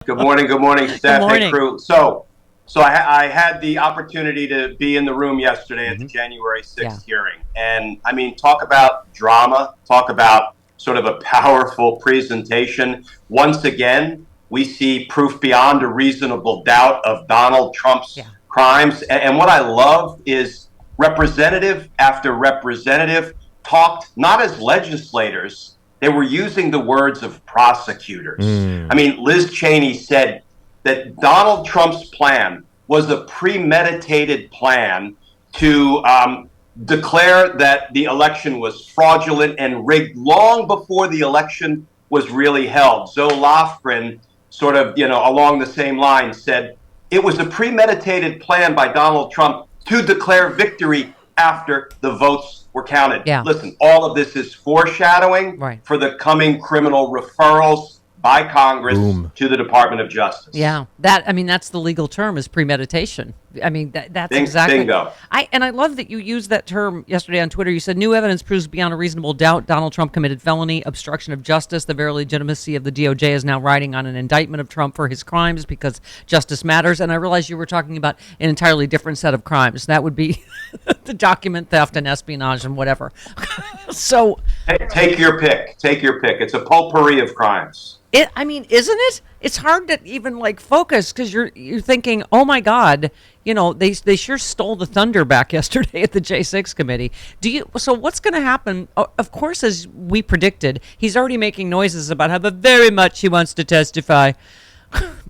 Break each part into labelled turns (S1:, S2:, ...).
S1: Good morning, Steph.
S2: Good
S1: Hey,
S2: morning.
S1: crew. So I had the opportunity to be in the room yesterday at the January 6th hearing. And I mean, talk about drama, talk about sort of a powerful presentation. Once again, we see proof beyond a reasonable doubt of Donald Trump's crimes. And what I love is representative after representative talked not as legislators, they were using the words of prosecutors. I mean, Liz Cheney said that Donald Trump's plan was a premeditated plan to declare that the election was fraudulent and rigged long before the election was really held. Zoe Lofgren, sort of, along the same line, said it was a premeditated plan by Donald Trump to declare victory after the votes were counted.
S2: Yeah.
S1: Listen, all of this is foreshadowing for the coming criminal referrals by Congress to the Department of Justice.
S2: Yeah, that's the legal term, is premeditation. I mean, that's exactly.
S1: Bingo.
S2: I love that you used that term yesterday on Twitter. You said new evidence proves beyond a reasonable doubt Donald Trump committed felony obstruction of justice. The very legitimacy of the DOJ is now riding on an indictment of Trump for his crimes because justice matters. And I realized you were talking about an entirely different set of crimes. That would be the document theft and espionage and whatever. So
S1: take your pick. Take your pick. It's a potpourri of crimes.
S2: Isn't it? It's hard to even focus because you're thinking, oh my God, they sure stole the thunder back yesterday at the J6 committee. So what's going to happen? Of course, as we predicted, he's already making noises about how very much he wants to testify,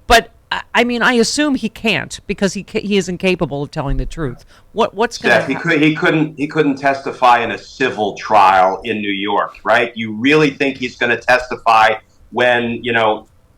S2: but I mean, I assume he can't because he is incapable of telling the truth. What's going to happen?
S1: He couldn't testify in a civil trial in New York, right? You really think he's going to testify when,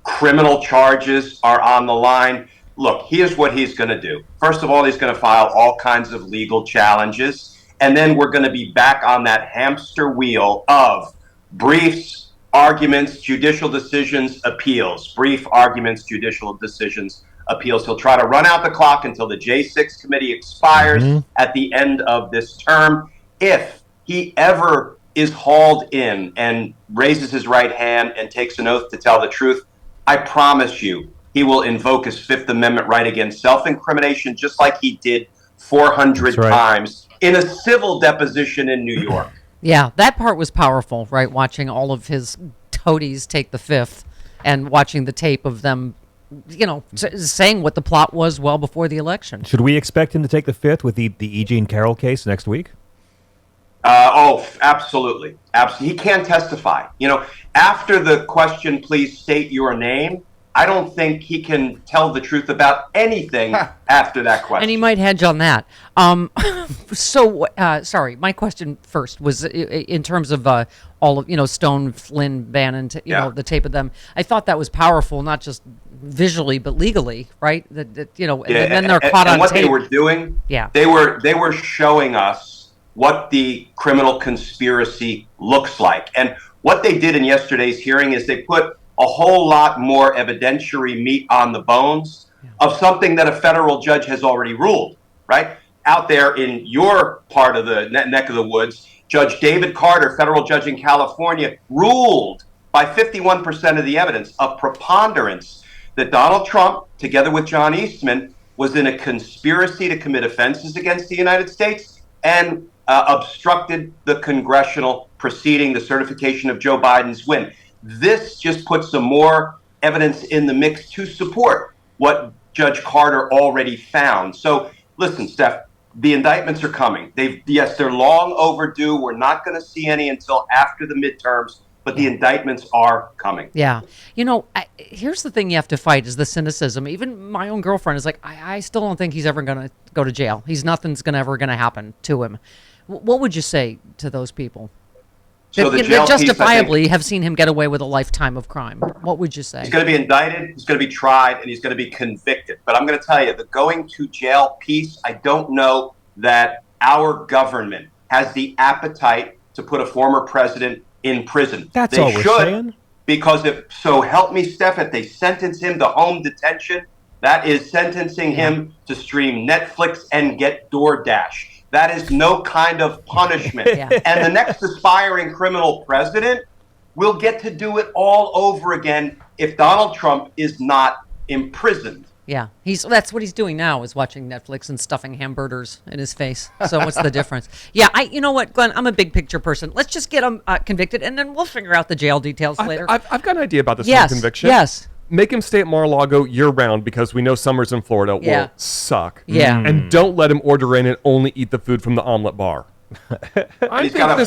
S1: criminal charges are on the line? Look, here's what he's going to do. First of all, he's going to file all kinds of legal challenges. And then we're going to be back on that hamster wheel of briefs, arguments, judicial decisions, appeals. Brief arguments, judicial decisions, appeals. He'll try to run out the clock until the J6 committee expires at the end of this term. If he ever is hauled in and raises his right hand and takes an oath to tell the truth, I promise you he will invoke his Fifth Amendment right against self-incrimination, just like he did 400 times in a civil deposition in New York.
S2: Yeah, that part was powerful, right? Watching all of his toadies take the fifth and watching the tape of them, saying what the plot was well before the election.
S3: Should we expect him to take the fifth with the E. Jean Carroll case next week?
S1: Absolutely. Absolutely. He can't testify. After the question, please state your name, I don't think he can tell the truth about anything after that question.
S2: And he might hedge on that. Sorry, my question first was in terms of all of, Stone, Flynn, Bannon, the tape of them. I thought that was powerful, not just visually, but legally, right? And then they're caught on
S1: what
S2: tape.
S1: They were doing, they were showing us what the criminal conspiracy looks like. And what they did in yesterday's hearing is they put a whole lot more evidentiary meat on the bones of something that a federal judge has already ruled, right? Out there in your part of the neck of the woods, Judge David Carter, federal judge in California, ruled by 51% of the evidence, a preponderance, that Donald Trump, together with John Eastman, was in a conspiracy to commit offenses against the United States and obstructed the congressional proceeding, the certification of Joe Biden's win. This just puts some more evidence in the mix to support what Judge Carter already found. So listen, Steph, the indictments are coming. They're long overdue. We're not going to see any until after the midterms, but the indictments are coming.
S2: Yeah. Here's the thing you have to fight is the cynicism. Even my own girlfriend is like, I still don't think he's ever going to go to jail. Nothing's ever going to happen to him. What would you say to those people?
S1: So
S2: that justifiably have seen him get away with a lifetime of crime. What would you say?
S1: He's going to be indicted, he's going to be tried, and he's going to be convicted. But I'm going to tell you, the going to jail piece, I don't know that our government has the appetite to put a former president in prison.
S3: That's all we're saying.
S1: Because so help me, Steph, if they sentence him to home detention, that is sentencing him to stream Netflix and get DoorDash. That is no kind of punishment. And the next aspiring criminal president we'll get to do it all over again if Donald Trump is not imprisoned.
S2: Yeah, that's what he's doing now, is watching Netflix and stuffing hamburgers in his face. So what's the difference? Yeah, you know what, Glenn, I'm a big picture person. Let's just get him convicted, and then we'll figure out the jail details later.
S4: I've got an idea about this conviction.
S2: Yes.
S4: Make him stay at Mar-a-Lago year-round because we know summers in Florida will suck.
S2: Yeah.
S4: And don't let him order in and only eat the food from the omelet bar.
S1: He's got a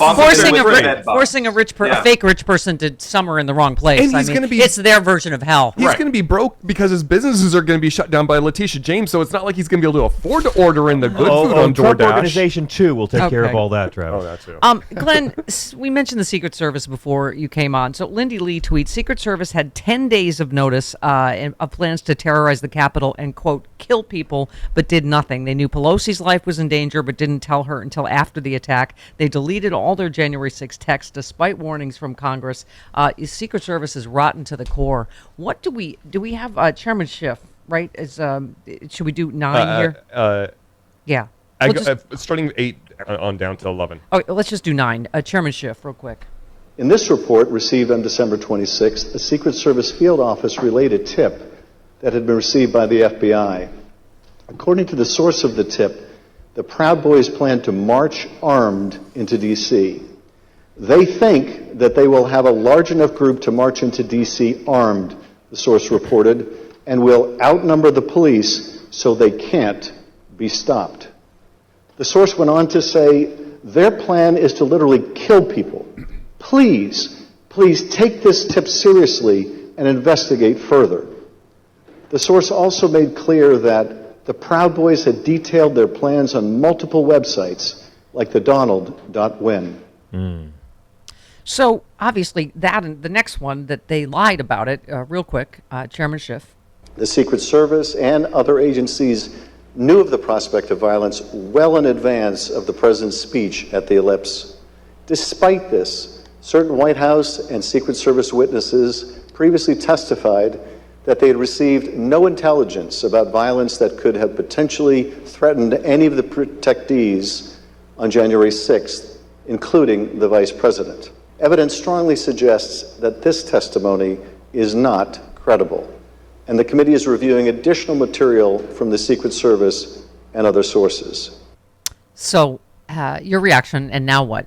S2: forcing a fake rich person to summer in the wrong place.
S4: And he's gonna be,
S2: it's their version of hell.
S4: He's going to be broke because his businesses are going to be shut down by Letitia James, so it's not like he's going to be able to afford to order in the good food on
S3: Trump
S4: DoorDash.
S3: Organization 2 will take care of all that, Travis.
S4: Oh, that too.
S2: Glenn, we mentioned the Secret Service before you came on. So Lindy Lee tweets, Secret Service had 10 days of notice of plans to terrorize the Capitol and, quote, kill people, but did nothing. They knew Pelosi's life was in danger, but didn't tell her until after the attack. They deleted all their January 6 texts despite warnings from Congress. Secret Service is rotten to the core. What do we have? Chairman Schiff, right? Should we do 9 here? Yeah.
S4: Starting 8 on down to 11.
S2: Okay, let's just do 9. Chairman Schiff, real quick.
S5: In this report received on December 26th, a Secret Service field office relayed a tip that had been received by the FBI. According to the source of the tip, the Proud Boys plan to march armed into D.C. They think that they will have a large enough group to march into D.C. armed, the source reported, and will outnumber the police so they can't be stopped. The source went on to say their plan is to literally kill people. Please take this tip seriously and investigate further. The source also made clear that the Proud Boys had detailed their plans on multiple websites, like the Donald.win.
S2: So, obviously, that and the next one that they lied about it, real quick, Chairman Schiff.
S5: The Secret Service and other agencies knew of the prospect of violence well in advance of the president's speech at the Ellipse. Despite this, certain White House and Secret Service witnesses previously testified that they had received no intelligence about violence that could have potentially threatened any of the protectees on January 6th, including the vice president. Evidence strongly suggests that this testimony is not credible, and the committee is reviewing additional material from the Secret Service and other sources.
S2: So, your reaction, and now what?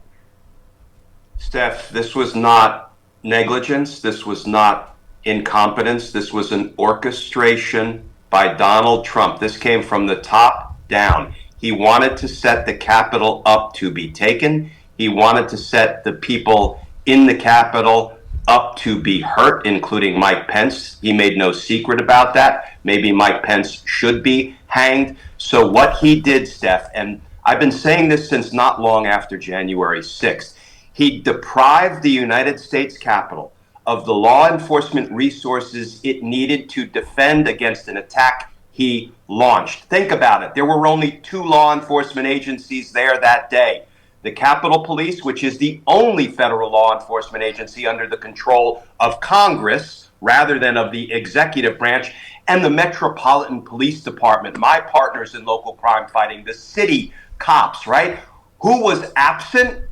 S1: Steph, this was not negligence. This was not incompetence. This was an orchestration by Donald Trump. This came from the top down. He wanted to set the Capitol up to be taken. He wanted to set the people in the Capitol up to be hurt, including Mike Pence. He made no secret about that. Maybe Mike Pence should be hanged. So what he did, Steph, and I've been saying this since not long after January 6th, he deprived the United States Capitol of the law enforcement resources it needed to defend against an attack he launched. Think about it. There were only 2 law enforcement agencies there that day. The Capitol Police, which is the only federal law enforcement agency under the control of Congress rather than of the executive branch, and the Metropolitan Police Department, my partners in local crime fighting, the city cops, right? Who was absent?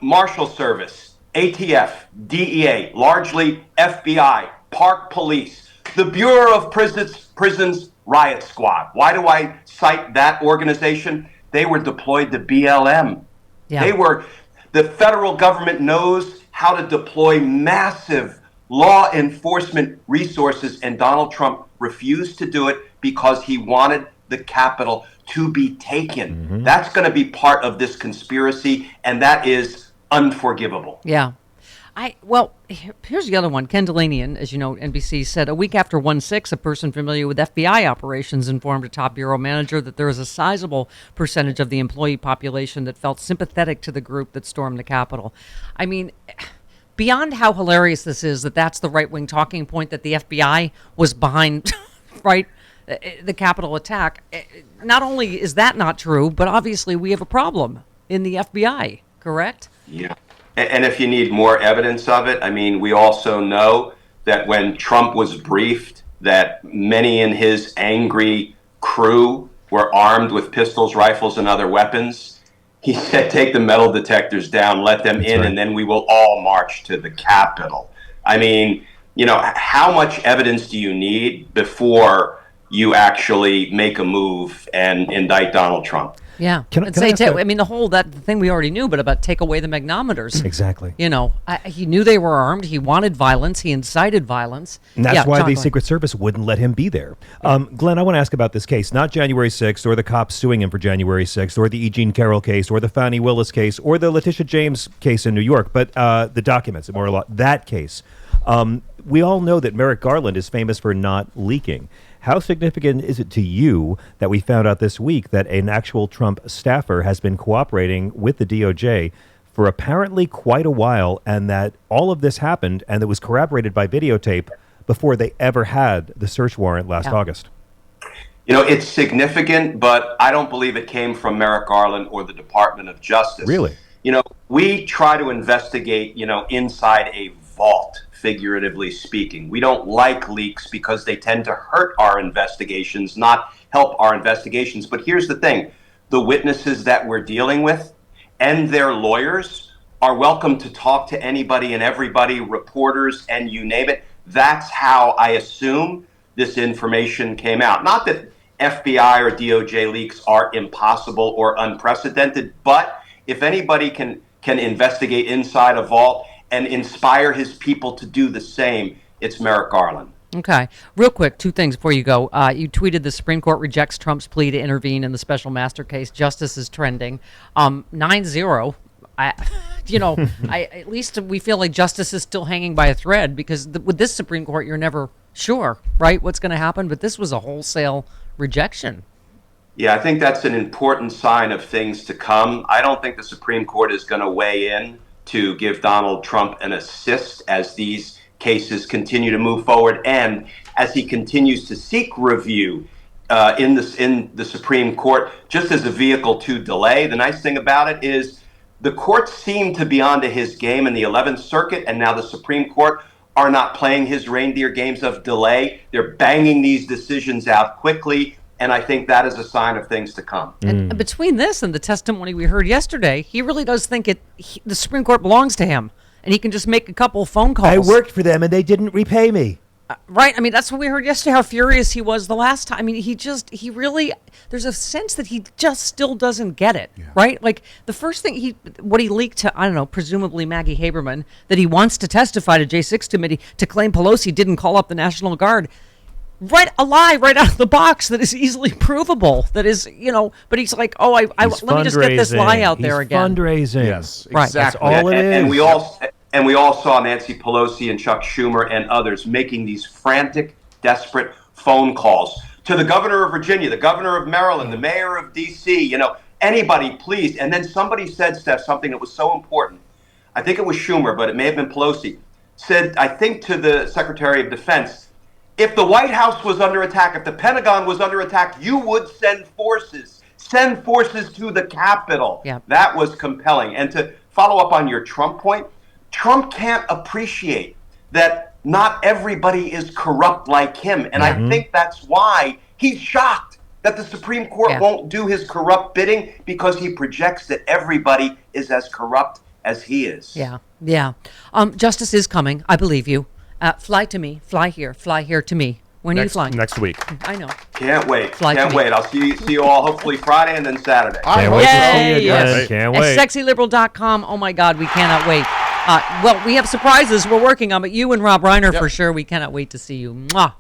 S1: Marshal Service, ATF, DEA, largely FBI, Park Police, the Bureau of Prisons Riot Squad. Why do I cite that organization? They were deployed to BLM. Yeah. The federal government knows how to deploy massive law enforcement resources, and Donald Trump refused to do it because he wanted the Capitol to be taken. Mm-hmm. That's going to be part of this conspiracy, and that is unforgivable.
S2: Yeah. Here's the other one. Ken Delanian, as you know, NBC said a week after 1/6, a person familiar with FBI operations informed a top bureau manager that there is a sizable percentage of the employee population that felt sympathetic to the group that stormed the Capitol. I mean, beyond how hilarious this is, that's the right-wing talking point that the FBI was behind, right, the Capitol attack. Not only is that not true, but obviously we have a problem in the FBI, correct?
S1: Yeah. And if you need more evidence of it, I mean, we also know that when Trump was briefed that many in his angry crew were armed with pistols, rifles, and other weapons, He said, take the metal detectors down, let them in, and then we will all march to the Capitol. I mean, how much evidence do you need before you actually make a move and indict Donald Trump?
S2: Yeah.
S3: Can I ask
S2: I mean, the thing we already knew, but about take away the magnometers.
S3: Exactly.
S2: He knew they were armed. He wanted violence. He incited violence.
S3: And that's why
S2: John,
S3: the Secret Service wouldn't let him be there. Glenn, I want to ask about this case, not January 6th or the cops suing him for January 6th or the E. Jean Carroll case or the Fani Willis case or the Letitia James case in New York, but the documents, that case. We all know that Merrick Garland is famous for not leaking. How significant is it to you that we found out this week that an actual Trump staffer has been cooperating with the DOJ for apparently quite a while, and that all of this happened and it was corroborated by videotape before they ever had the search warrant last August?
S1: It's significant, but I don't believe it came from Merrick Garland or the Department of Justice.
S3: Really?
S1: We try to investigate, inside a vault, figuratively speaking. We don't like leaks because they tend to hurt our investigations, not help our investigations. But here's the thing. The witnesses that we're dealing with and their lawyers are welcome to talk to anybody and everybody, reporters, and you name it. That's how I assume this information came out. Not that FBI or DOJ leaks are impossible or unprecedented, but if anybody can investigate inside a vault and inspire his people to do the same, it's Merrick Garland.
S2: Okay. Real quick, two things before you go. You tweeted the Supreme Court rejects Trump's plea to intervene in the special master case. Justice is trending. 9-0. At least we feel like justice is still hanging by a thread because with this Supreme Court, you're never sure, right, what's going to happen. But this was a wholesale rejection.
S1: Yeah, I think that's an important sign of things to come. I don't think the Supreme Court is going to weigh in to give Donald Trump an assist as these cases continue to move forward and as he continues to seek review in the Supreme Court just as a vehicle to delay. The nice thing about it is the courts seem to be onto his game in the 11th Circuit, and now the Supreme Court are not playing his reindeer games of delay. They're banging these decisions out quickly, and I think that is a sign of things to come.
S2: And between this and the testimony we heard yesterday, he really does think the Supreme Court belongs to him, and he can just make a couple phone calls.
S3: I worked for them, and they didn't repay me.
S2: Right. I mean, that's what we heard yesterday, how furious he was the last time. I mean, he really, there's a sense that he just still doesn't get it, right? Like, the first thing what he leaked to, I don't know, presumably Maggie Haberman, that he wants to testify to J6 committee to claim Pelosi didn't call up the National Guard. A lie right out of the box that is easily provable. That is, but he's like, let me just get this lie out there again.
S3: Fundraising.
S4: Yes,
S2: Right.
S4: exactly.
S3: That's all it is.
S1: And we all saw Nancy Pelosi and Chuck Schumer and others making these frantic, desperate phone calls to the governor of Virginia, the governor of Maryland, the mayor of D.C., anybody, please. And then somebody said, Steph, something that was so important. I think it was Schumer, but it may have been Pelosi, said, I think, to the Secretary of Defense, if the White House was under attack, if the Pentagon was under attack, you would send forces to the Capitol.
S2: Yeah.
S1: That was compelling. And to follow up on your Trump point, Trump can't appreciate that not everybody is corrupt like him. And I think that's why he's shocked that the Supreme Court won't do his corrupt bidding, because he projects that everybody is as corrupt as he is.
S2: Yeah. Justice is coming. I believe you. Fly to me. Fly here to me. When are you flying?
S4: Next week.
S2: I know.
S1: Can't wait.
S2: Can't
S1: wait. I'll see you all hopefully Friday and then Saturday.
S3: Can't wait to see you again.
S2: Yes.
S3: Can't wait.
S2: At sexyliberal.com. Oh my God, we cannot wait. Well, we have surprises we're working on, but you and Rob Reiner for sure. We cannot wait to see you. Mwah.